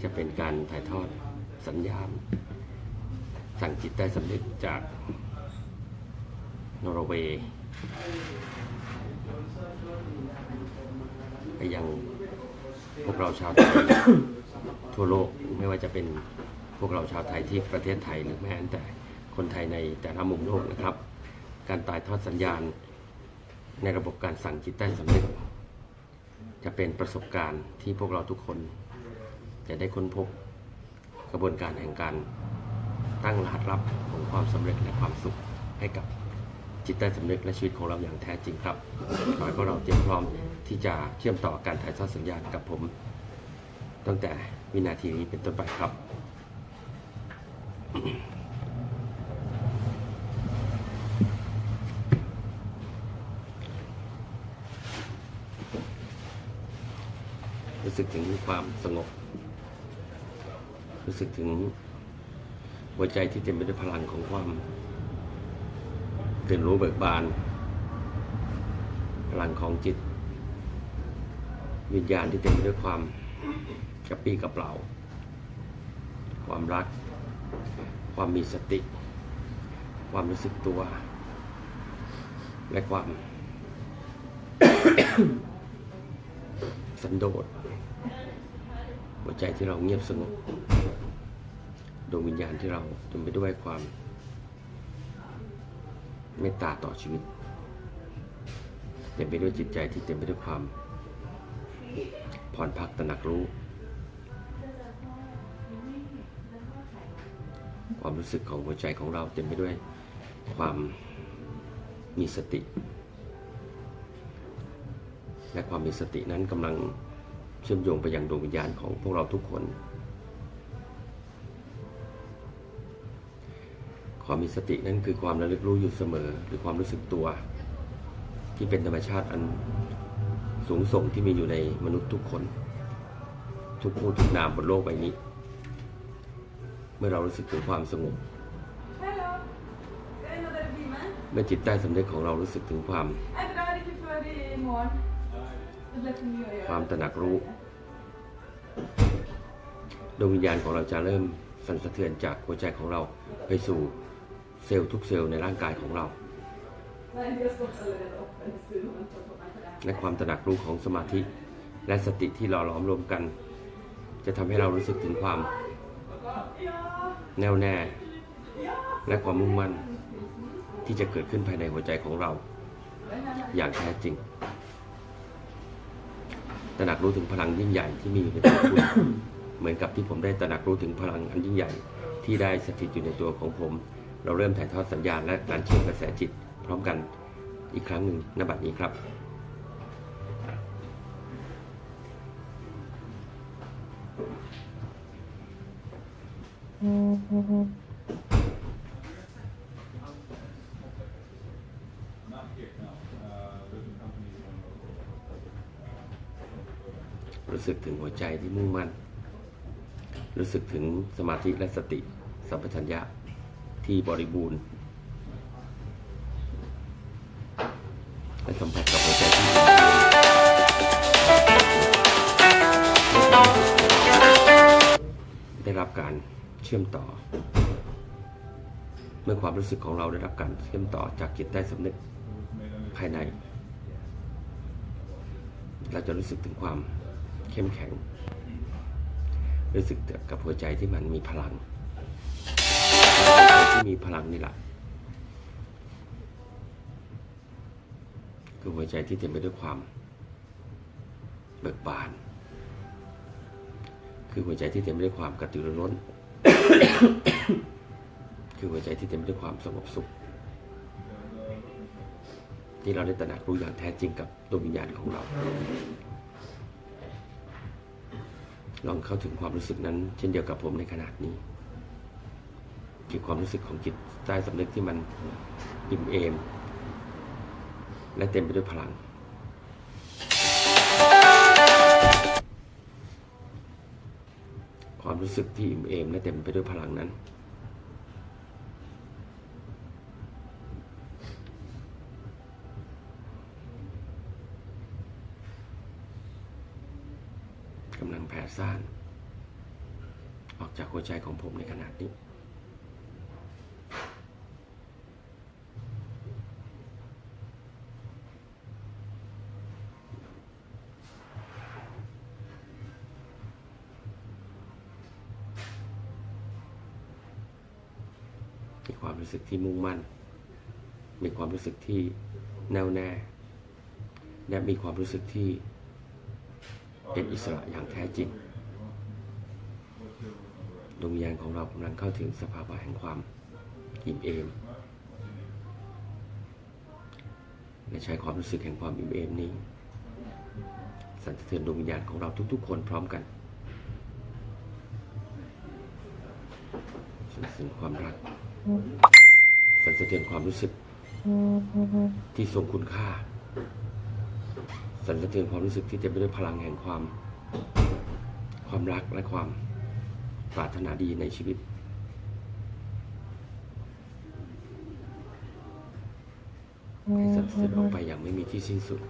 จะเป็นการถ่ายทอดสัญญาณสั่งจิตใต้สำนึกจากนอร์เวย์ไปยังพวกเราชาวไทย ทั่วโลกไม่ว่าจะเป็นพวกเราชาวไทยที่ประเทศไทยหรือแม้แต่คนไทยในแต่ละมุมโลกนะครับการถ่ายทอดสัญญาณในระบบการสั่งจิตใต้สำนึกจะเป็นประสบการณ์ที่พวกเราทุกคนจะได้ค้นพบกระบวนการแห่งการตั้งรหัสลับของความสำเร็จและความสุขให้กับจิตใต้สำนึกและชีวิตของเราอย่างแท้จริงครับขอให้พวกเราเตรียมพร้อมที่จะเชื่อมต่อการถ่ายทอดสัญญาณกับผมตั้งแต่วินาทีนี้เป็นต้นไปครับรู้สึกถึงความสงบรู้สึกถึงหัวใจที่เต็มไปด้วยพลังของความตื่นรู้เบิกบานพลังของจิตวิญญาณที่เต็มไปด้วยความกระปรี้กระเปร่าความรักความมีสติความรู้สึกตัวและความ สันโดษหัวใจที่เราเงียบสงบดวงวิญญาณที่เราเต็มไปด้วยความเมตตาต่อชีวิตเต็มไปด้วยจิตใจที่เต็มไปด้วยความผ่อนพักตระหนักรู้ความรู้สึกของหัวใจของเราเต็มไปด้วยความมีสติและความมีสตินั้นกำลังเชื่อมโยงไปยังดวงวิญญาณของพวกเราทุกคนความมีสตินั้นคือความระลึกรู้อยู่เสมอหรือความรู้สึกตัวที่เป็นธรรมชาติอันสูงส่งที่มีอยู่ในมนุษย์ทุกคนทุกผู้ทุกนามบนโลกใบนี้เมื่อเรารู้สึกถึงความสงบเมื่อจิตใต้สำนึกของเรารู้สึกถึงความตระหนักรู้ดวงวิญญาณของเราจะเริ่มสั่นสะเทือนจากหัวใจของเราไปสู่เซลล์ทุกเซลล์ในร่างกายของเราและความตระหนักรู้ของสมาธิและสติที่หล่อหลอมรวมกันจะทำให้เรารู้สึกถึงความแน่วแน่และความมุ่งมั่นที่จะเกิดขึ้นภายในหัวใจของเราอย่างแท้จริงตระหนักรู้ถึงพลังยิ่งใหญ่ที่มีอยู่ในตัวคุณ เหมือนกับที่ผมได้ตระหนักรู้ถึงพลังอันยิ่งใหญ่ที่ได้สถิตอยู่ในตัวของผมเราเริ่มถ่ายทอดสัญญาณและการเชื่อมกระแสจิตพร้อมกันอีกครั้งหนึ่งณ บัดนี้ครับรู้สึกถึงหัวใจที่มุ่งมั่นรู้สึกถึงสมาธิและสติสัมปชัญญะที่บริบูรณ์และสัมผัสกับหัวใจที่ได้รับการเชื่อมต่อเมื่อความรู้สึกของเราได้รับการเชื่อมต่อจากจิตใต้สำนึกภายในเราจะรู้สึกถึงความเข้มแข็งรู้สึกกับหัวใจที่มันมีพลังที่มีพลังนี่แหละคือหัวใจที่เต็มไปด้วยความเบิกบานคือหัวใจที่เต็มไปด้วยความกระตือรือร้น คือหัวใจที่เต็มไปด้วยความสงบสุขที่เราได้ตระหนักรู้อย่างแท้จริงกับดวงวิญญาณของเราลองเข้าถึงความรู้สึกนั้นเช่นเดียวกับผมในขณะนี้คือความรู้สึกของจิตใต้สำนึกที่มันอิ่มเอมและเต็มไปด้วยพลังความรู้สึกที่อิ่มเอมและเต็มไปด้วยพลังนั้นกำลังแผ่ซ่าน ออกจากหัวใจของผมในขณะนี้มีความรู้สึกที่มุ่งมั่นมีความรู้สึกที่แน่วแน่และมีความรู้สึกที่เป็นอิสระอย่างแท้จริงดวงวิญญาณของเรากำลังเข้าถึงสภาวะแห่งความอิ่มเอมและใช้ความรู้สึกแห่งความอิ่มเอมนี้สั่นสะเทือนดวงวิญญาณของเราทุกๆคนพร้อมกันสั่นสะเทือนความรักสั่นสะเทือนความรู้สึกที่ทรงคุณค่าสั่นสะเทือนความรู้สึกที่เต็มไปด้วยพลังแห่งความรักและความปรารถนาดีในชีวิตให้สั่นสะเทือนออกไปอย่างไม่มีที่สิ้นสุด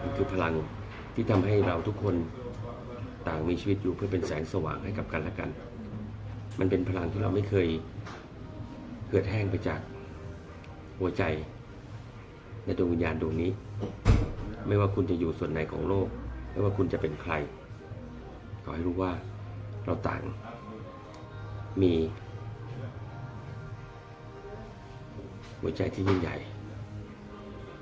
นี่คือพลังที่ทำให้เราทุกคนต่างมีชีวิตอยู่เพื่อเป็นแสงสว่างให้กับกันและกันมันเป็นพลังที่เราไม่เคยเหือดแห้งไปจากหัวใจในดวงวิญญาณดวงนี้ไม่ว่าคุณจะอยู่ส่วนไหนของโลกไม่ว่าคุณจะเป็นใครขอให้รู้ว่าเราต่างมีหัวใจที่ยิ่งใหญ่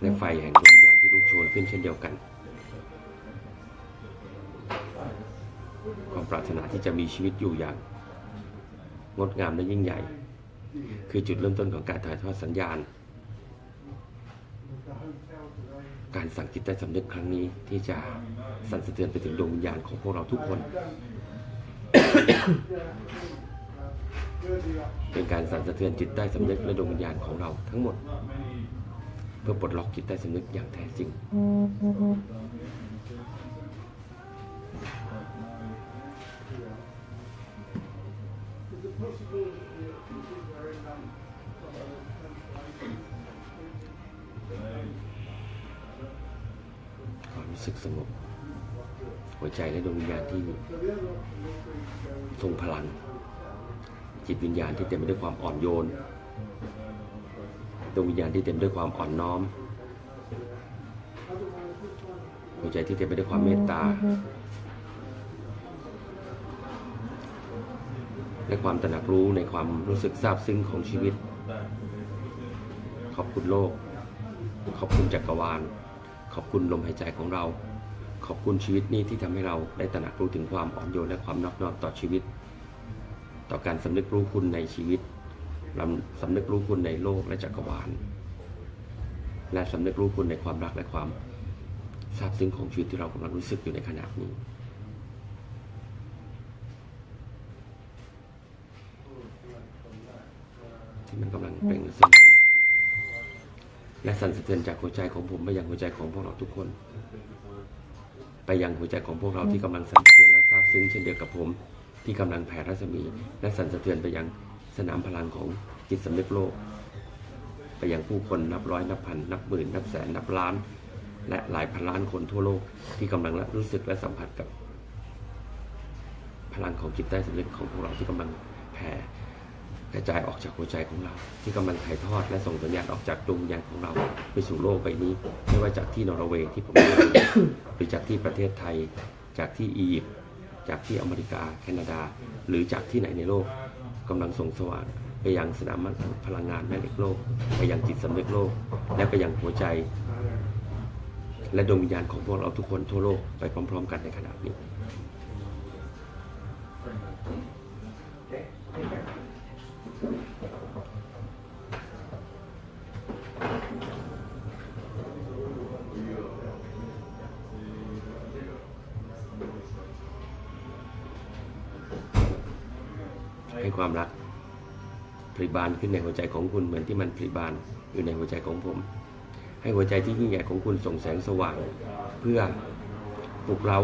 และไฟแห่งดวงวิญญาณที่ลุกโชนขึ้นเช่นเดียวกันความปรารถนาที่จะมีชีวิตอยู่อย่างงดงามและยิ่งใหญ่คือจุดเริ่มต้นของการถ่ายทอดสัญญาณการสั่งจิตใต้สำนึกครั้งนี้ที่จะสั่นสะเทือนไปถึงดวงวิญญาณของพวกเราทุกคน เป็นการสั่นสะเทือนจิตใต้สำนึกและดวงวิญญาณของเราทั้งหมดเพื่อปลดล็อกจิตใต้สำนึกอย่างแท้จริงความรู้สึกสงบหัวใจและดวงวิญญาณที่ทรงพลังจิตวิญญาณที่เต็มไปด้วยความอ่อนโยนดวงวิญญาณที่เต็มด้วยความอ่อนน้อมหัวใจที่เต็มไปด้วยความเมตตาและความตระหนักรู้ในความรู้สึกซาบซึ้งของชีวิตขอบคุณโลกขอบคุณจักรวาลขอบคุณลมหายใจของเราขอบคุณชีวิตนี้ที่ทำให้เราได้ตระหนักรู้ถึงความอ่อนโยนและความนอบน้อมต่อชีวิตต่อการสำนึกรู้คุณในชีวิตสำนึกรู้คุณในโลกและจักรวาลและสำนึกรู้คุณในความรักและความซาบซึ้งของชีวิตที่เรากำลังรู้สึกอยู่ในขณะนี้ที่มันกำลังเปล่งสนิทและสั่นสะเทือนจากหัวใจของผมไปยังหัวใจของพวกเราทุกคนไปยังหัวใจของพวกเราที่กำลังสั่นสะเทือนและซาบซึ้งเช่นเดียวกับผมที่กำลังแผ่รัศมีและสั่นสะเทือนไปยังสนามพลังของจิตสำนึกโลกไปยังผู้คนนับร้อยนับพันนับหมื่นนับแสนนับล้านและหลายพันล้านคนทั่วโลกที่กำลังรู้สึกและสัมผัสกับพลังของจิตใต้สำนึกของพวกเราที่กำลังแผ่กระจายออกจากหัวใจของเราที่กำลังถ่ายทอดและส่งสัญญาณออกจากดวงวิญญาณของเราไปสู่โลกใบนี้ไม่ว่าจากที่นอร์เวย์ที่ผมอยู่ หรือจากที่ประเทศไทยจากที่อียิปต์จากที่อเมริกาแคนาดาหรือจากที่ไหนในโลกกำลังส่งสว่างไปยังสนามพลังงานแม่เหล็กโลกไปยังจิตสำนึกโลกและไปยังหัวใจและดวงวิญญาณของพวกเราทุกคนทั่วโลกไปพร้อมๆกันในขณะนี้ให้ความรักผลิบานขึ้นในหัวใจของคุณเหมือนที่มันผลิบานอยู่ในหัวใจของผมให้หัวใจที่ยิ่งใหญ่ของคุณส่งแสงสว่างเพื่อปลุกเร้า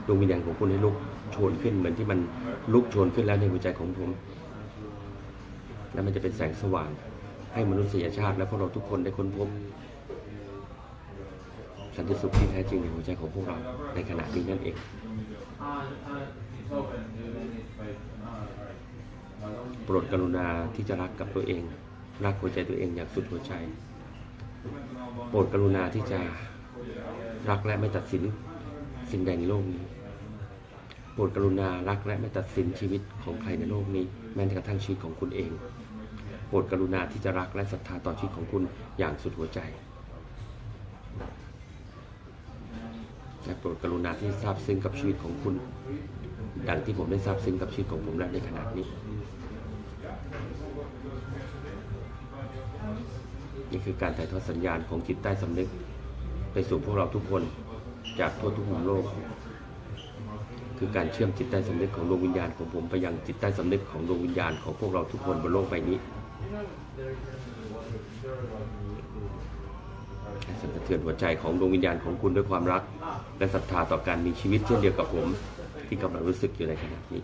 ดวงวิญญาณของคุณให้ลุกโชนขึ้นเหมือนที่มันลุกโชนขึ้นแล้วในหัวใจของผมและมันจะเป็นแสงสว่างให้มนุษยชาติและพวกเราทุกคนได้ค้นพบ สันติสุขที่แท้จริงในหัวใจของพวกเราในขณะนี้นั่นเองโปรดกรุณาที่จะรักกับตัวเองรักหัวใจตัวเองอย่างสุดหัวใจโปรดกรุณาที่จะรักและไม่ตัดสินสิ่งใดในโลกนี้โปรดกรุณารักและไม่ตัดสินชีวิตของใครในโลกนี้แม้กระทั่งชีวิตของคุณเองโปรดกรุณาที่จะรักและศรัทธาต่อชีวิตของคุณอย่างสุดหัวใจและโปรดกรุณาที่ซาบซึ้งกับชีวิตของคุณดังที่ผมได้ซาบซึ้งกับชีวิตของผมและในขณะนี้นี่คือการถ่ายทอดสัญญาณของจิตใต้สำนึกไปสู่พวกเราทุกคนจากทั่วทุกมุมโลกคือการเชื่อมจิตใต้สำนึกของดวงวิญญาณของผมไปยังจิตใต้สำนึกของดวงวิญญาณของพวกเราทุกคนบนโลกใบนี้สั่นสะเทือนหัวใจของดวงวิญญาณของคุณด้วยความรักและศรัทธาต่อการมีชีวิตเช่นเดียวกับผมที่กำลังรู้สึกอยู่ในขณะนี้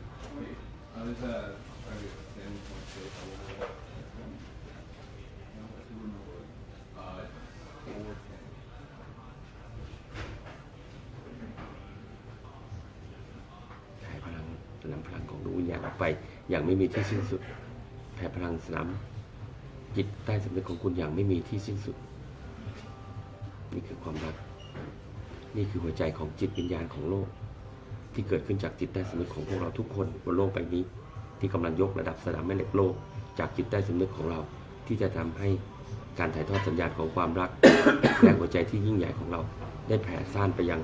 ให้พลังนำพลังของดวงวิญญาณออกไปอย่างไม่มีที่สิ้นสุดแผ่พลังสนามจิตใต้สำนึกของคุณอย่างไม่มีที่สิ้นสุดนี่คือความรักนี่คือหัวใจของจิตวิญญาณของโลกที่เกิดขึ้นจากจิตใต้สำนึกของพวกเราทุกคนบนโลกใบนี้ที่กำลังยกระดับสนามแม่เหล็กโลกจากจิตใต้สำนึกของเราที่จะทำให้การถ่ายทอดสัญญาณของความรัก และหัวใจที่ยิ่งใหญ่ของเราได้แผ่ซ่านไปยัง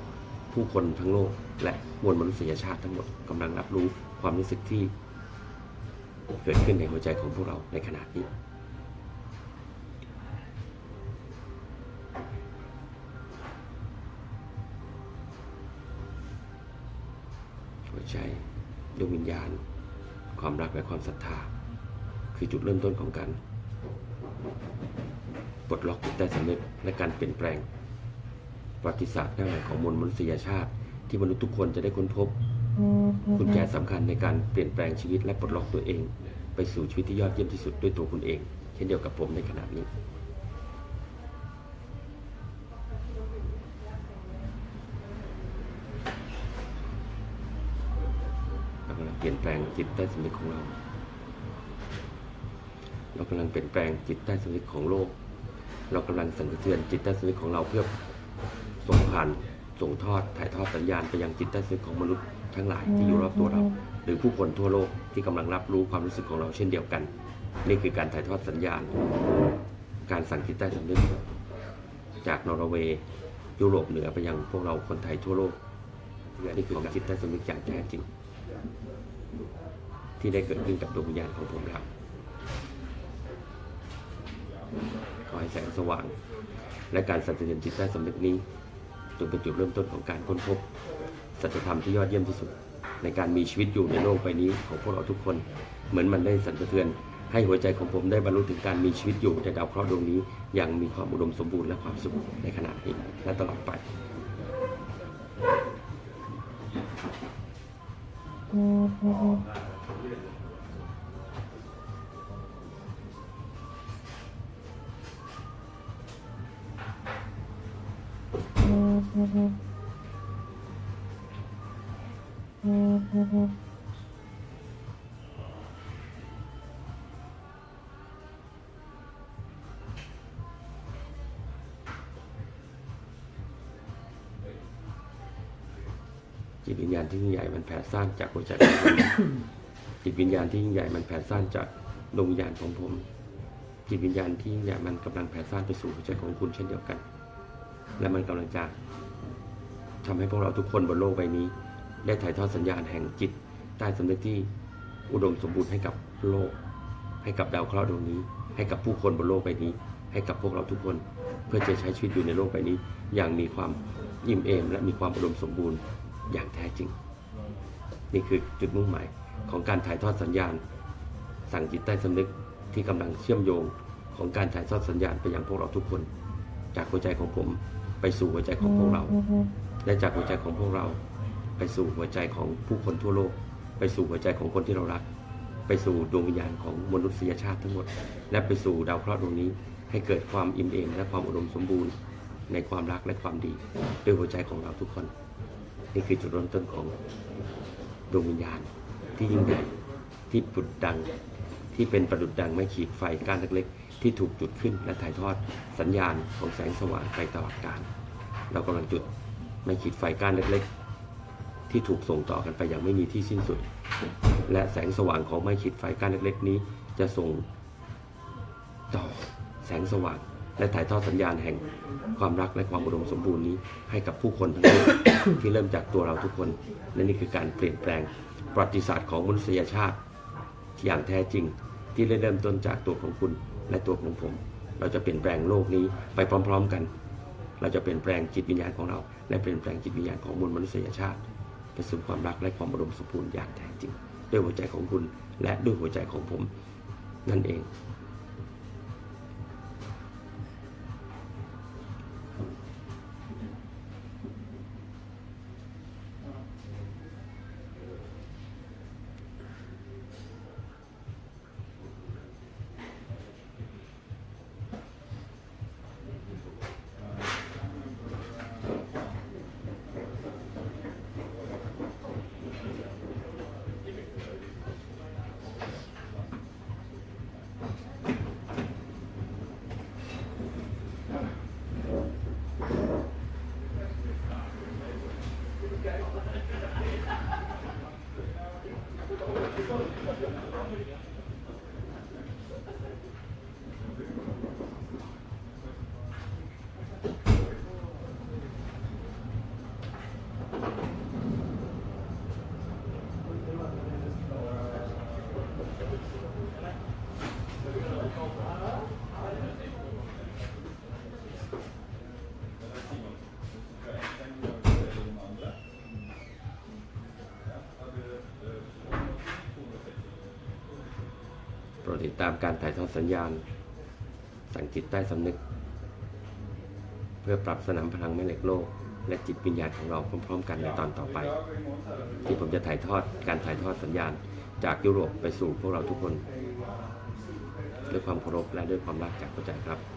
ผู้คนทั้งโลกและมวลมนุษยชาติทั้งหมดกำลังรับรู้ความรู้สึกที่เกิดขึ้นในหัวใจของพวกเราในขณะนี้หัวใจดวงวิญญาณความรักและความศรัทธาคือจุดเริ่มต้นของการปลดล็อกจิตใต้สำนึกและการเปลี่ยนแปลงประวัติศาสตร์หน้าใหม่ของมวลมนุษยชาติที่มนุษย์ทุกคนจะได้ค้นพบกุญแจสำคัญในการเปลี่ยนแปลงชีวิตและปลดล็อกตัวเองไปสู่ชีวิตที่ยอดเยี่ยมที่สุดด้วยตัวคุณเองเช่นเดียวกับผมในขณะนี้เรากำลังเปลี่ยนแปลงจิตใต้สำนึกของเรากำลังเปลี่ยนแปลงจิตใต้สำนึกของโลกเรากำลังสั่นสะเทือนจิตใต้สำนึกของเราเพื่อส่งทอดถ่ายทอดสัญญาณไปยังจิตใต้สำนึกของมนุษย์ทั้งหลายที่อยู่รอบตัวเราหรือผู้คนทั่วโลกที่กำลังรับรู้ความรู้สึกของเราเช่นเดียวกันนี่คือการถ่ายทอดสัญญาณการสั่งจิตใต้สำนึกจากนอร์เวย์ยุโรปเหนือไปยังพวกเราคนไทยทั่วโลกนี่คือจิตใต้สำนึกอย่างแท้จริงที่ได้เกิดขึ้นกับดวงวิญญาณของผมแล้วขอให้แสงสว่างและการสั่นสะเทือนจิตใต้สำนึกนี้จงเป็นจุดเริ่มต้นของการค้นพบสัจธรรมที่ยอดเยี่ยมที่สุดในการมีชีวิตอยู่ในโลกใบนี้ของพวกเราทุกคนเหมือนมันได้สั่นสะเทือนให้หัวใจของผมได้บรรลุถึงการมีชีวิตอยู่ในดาวเคราะห์ดวงนี้อย่างมีความอุดมสมบูรณ์และความสุขในขณะนี้และตลอดไปจิตวิญญาณที่ยิ่งใหญ่มันแผ่ซ่านจากหัวใจของผมจิตวิญญาณที่ยิ่งใหญ่มันแผ่ซ่านจากดวงวิญญาณของผมจิตวิญญาณที่ยิ่งใหญ่มันกำลังแผ่ซ่านไปสู่หัวใจของคุณเช่นเดียวกันและมันกำลังจะทำให้พวกเราทุกคนบนโลกใบนี้ได้ถ่ายทอดสัญญาณแห่งจิตใต้สำนึกที่อุดมสมบูรณ์ให้กับโลกให้กับดาวเคราะห์ดวงนี้ให้กับผู้คนบนโลกใบนี้ให้กับพวกเราทุกคนเพื่อจะใช้ชีวิตอยู่ในโลกใบนี้อย่างมีความอิ่มเอมและมีความอุดมสมบูรณ์อย่างแท้จริงนี่คือจุดมุ่งหมายของการถ่ายทอดสัญญาณสั่งจิตใต้สำนึกที่กำลังเชื่อมโยงของการถ่ายทอดสัญญาณไปยังพวกเราทุกคนจากหัวใจของผมไปสู่หัวใจของพวกเราและจากหัวใจของพวกเราไปสู่หัวใจของผู้คนทั่วโลกไปสู่หัวใจของคนที่เรารักไปสู่ดวงวิญญาณของมนุษยชาติทั้งหมดและไปสู่ดาวเคราะห์ดวงนี้ให้เกิดความอิ่มเอมและความอุดมสมบูรณ์ ในความรักและความดีด้วยหัวใจของเราทุกคนนี่คือจุดเริ่มต้นของดวงวิญญาณที่ยิ่งใหญ่ที่ปุดดังที่เป็นประดุจดังไม้ขีดไฟก้านเล็กๆที่ถูกจุดขึ้นและถ่ายทอดสัญญาณของแสงสว่างไปตลอดกาลเรากำลังจุดไม้ขีดไฟก้านเล็กๆที่ถูกส่งต่อกันไปอย่างไม่มีที่สิ้นสุดและแสงสว่างของไม้ขีดไฟก้านเล็กๆนี้จะส่งต่อแสงสว่างและถ่ายทอดสัญญาณแห่งความรักและความอุดมสมบูรณ์นี้ให้กับผู้คนทั้งโลก ที่เริ่มจากตัวเราทุกคนและนี่คือการเปลี่ยนแปลงประวัติศาสตร์ของมนุษยชาติอย่างแท้จริงที่เริ่มต้นจากตัวของคุณและตัวของผมเราจะเปลี่ยนแปลงโลกนี้ไปพร้อมๆกันเราจะเปลี่ยนแปลงจิตวิญญาณของเราและเปลี่ยนแปลงจิตวิญญาณของมวลมนุษยชาติไปสู่ความรักและความอุดมสมบูรณ์อย่างแท้จริงด้วยหัวใจของคุณและด้วยหัวใจของผมนั่นเองโปรดติดตามการถ่ายทอดสัญญาณสั่งจิตใต้สำนึกเพื่อปรับสนามพลังแม่เหล็กโลกและจิตวิญญาณของเราพร้อมๆกันในตอนต่อไปที่ผมจะถ่ายทอดการถ่ายทอดสัญญาณจากยุโรปไปสู่พวกเราทุกคนด้วยความเคารพและด้วยความรักจากหัวใจครับ